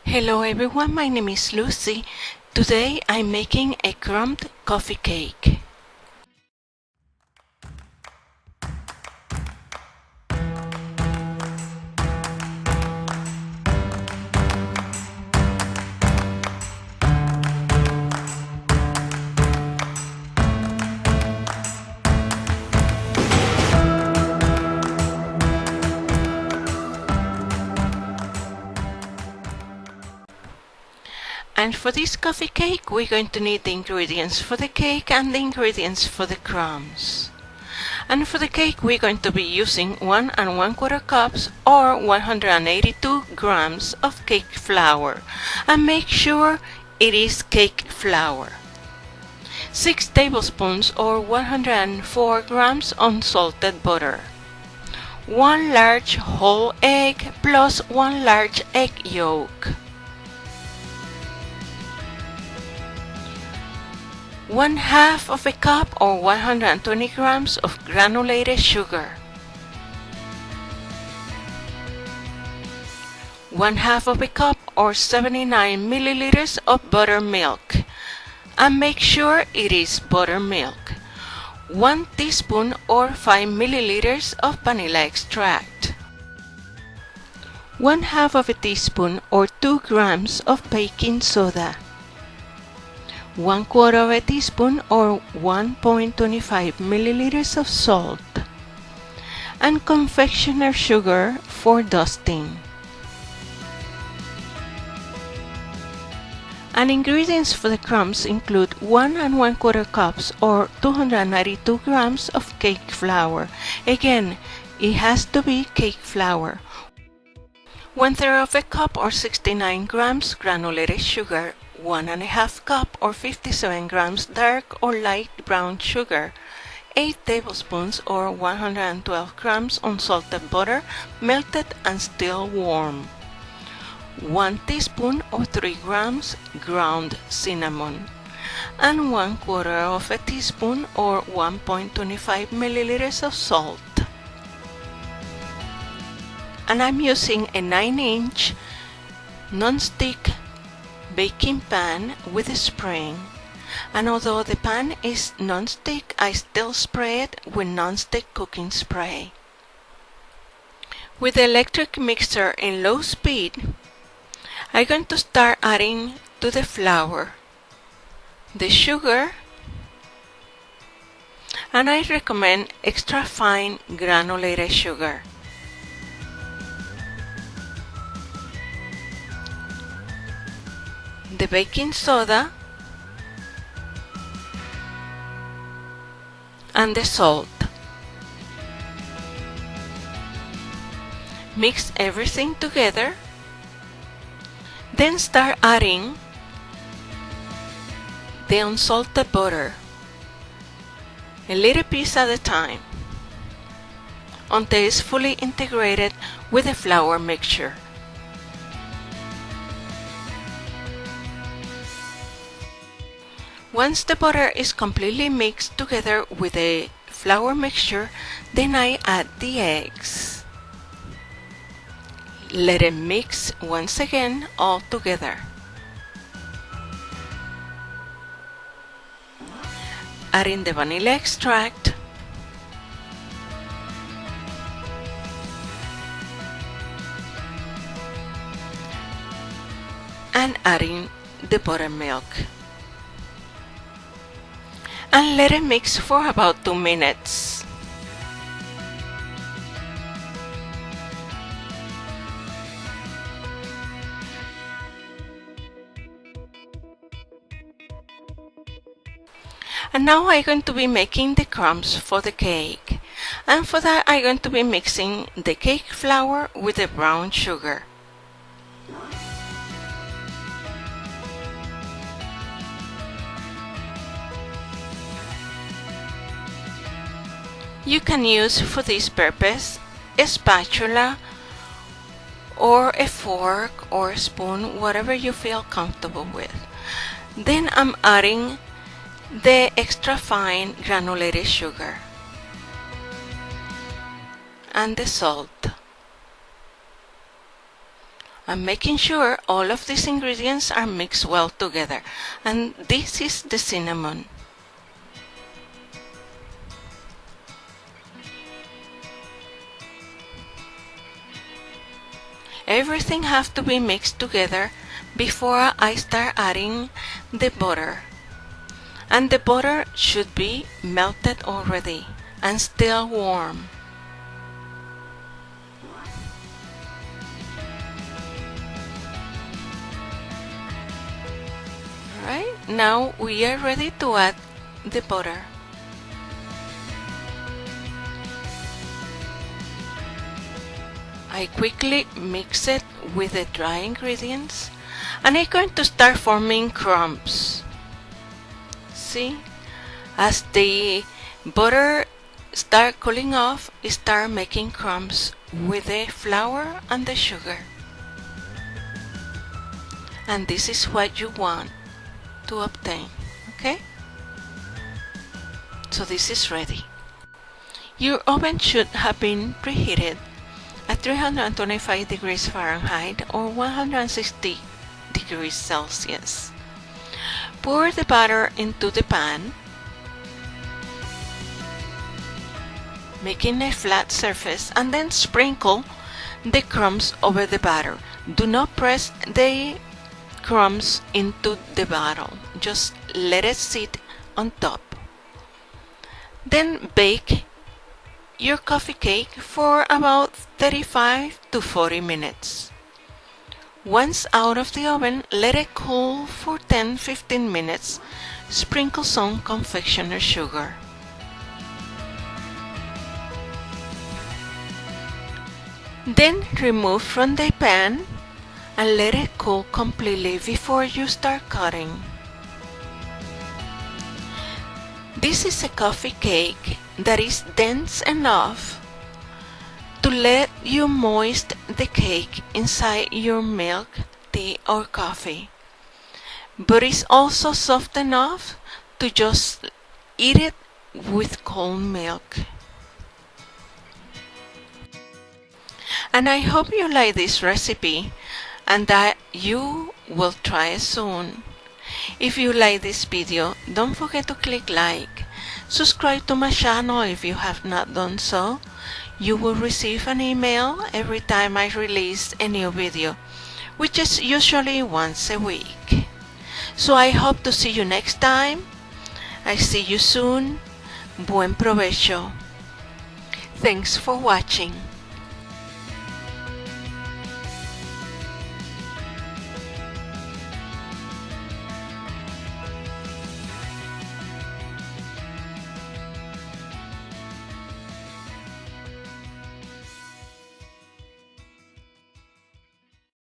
Hello everyone, my name is Lucy. Today I'm making a crumbed coffee cake. And for this coffee cake, we're going to need the ingredients for the cake and the ingredients for the crumbs. And for the cake, we're going to be using 1 1/4 cups or 182 grams of cake flour. And make sure it is cake flour. 6 tablespoons or 104 grams unsalted butter. 1 large whole egg plus 1 large egg yolk. 1/2 of a cup or 120 grams of granulated sugar. 1/2 of a cup or 79 milliliters of buttermilk. And make sure it is buttermilk. 1 teaspoon or 5 milliliters of vanilla extract. 1/2 of a teaspoon or 2 grams of baking soda. 1/4 of a teaspoon or 1.25 milliliters of salt, and confectioner sugar for dusting. And ingredients for the crumbs include 1 1/4 cups or 292 grams of cake flour. Again, it has to be cake flour. 1/3 of a cup or 69 grams granulated sugar. 1 1/2 cup or 57 grams dark or light brown sugar, 8 tablespoons or 112 grams unsalted butter, melted and still warm, 1 teaspoon or 3 grams ground cinnamon, and 1/4 of a teaspoon or 1.25 milliliters of salt. And I'm using a 9-inch non-stick baking pan with a spring, and although the pan is non-stick, I still spray it with non-stick cooking spray. With the electric mixer in low speed, I'm going to start adding to the flour the sugar, and I recommend extra fine granulated sugar. The baking soda and the salt. Mix everything together, then start adding the unsalted butter, a little piece at a time, until it's fully integrated with the flour mixture. Once the butter is completely mixed together with the flour mixture, then I add the eggs. Let it mix once again all together. Add in the vanilla extract, and adding the buttermilk. And let it mix for about 2 minutes. And now I'm going to be making the crumbs for the cake. And for that I'm going to be mixing the cake flour with the brown sugar. You can use for this purpose a spatula or a fork or a spoon, whatever you feel comfortable with. Then I'm adding the extra fine granulated sugar and the salt. I'm making sure all of these ingredients are mixed well together. And this is the cinnamon. Everything has to be mixed together before I start adding the butter. And the butter should be melted already and still warm. Alright, now we are ready to add the butter. I quickly mix it with the dry ingredients and I'm going to start forming crumbs. See, as the butter start cooling off, start making crumbs with the flour and the sugar. And this is what you want to obtain, okay? So this is ready. Your oven should have been preheated at 325 degrees Fahrenheit or 160 degrees Celsius. Pour the batter into the pan, making a flat surface, and then sprinkle the crumbs over the batter. Do not press the crumbs into the bottle, just let it sit on top. Then bake your coffee cake for about 35 to 40 minutes. Once out of the oven, let it cool for 10-15 minutes. Sprinkle some confectioner sugar. Then remove from the pan and let it cool completely before you start cutting. This is a coffee cake that is dense enough to let you moist the cake inside your milk, tea or coffee, but it's also soft enough to just eat it with cold milk. And I hope you like this recipe and that you will try it soon. If you like this video, don't forget to click like. Subscribe to my channel if you have not done so. You will receive an email every time I release a new video, which is usually once a week. So I hope to see you next time. I see you soon. Buen provecho. Thanks for watching.